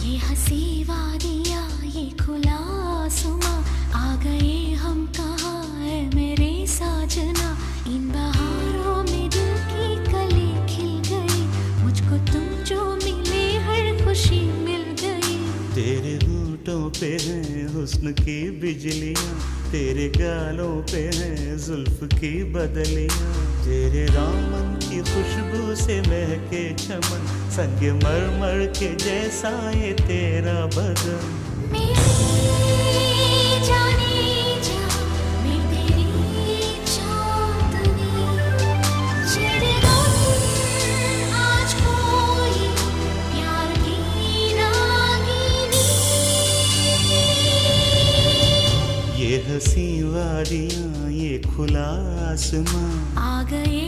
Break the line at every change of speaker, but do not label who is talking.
ये हंसी वादियाँ ये खुला आसमां, आ गए हम कहाँ है मेरे साजना। इन बहारों में दिल की कली खिल गई, मुझको तुम जो मिले हर खुशी मिल गई।
तेरे होठों पे हैं हुस्न की बिजलियाँ, तेरे गालों पे हैं जुल्फ की बदलियाँ। तेरे दामन की खुशबू से महके चमन, संग मरमर के जैसा ये तेरा बदन।
मेरी जाने जा, मैं तेरी चांदनी, छेड़ेगा आज कोई प्यार की रागिनी।
ये हंसी वादियाँ ये खुला आसमां,
आ गए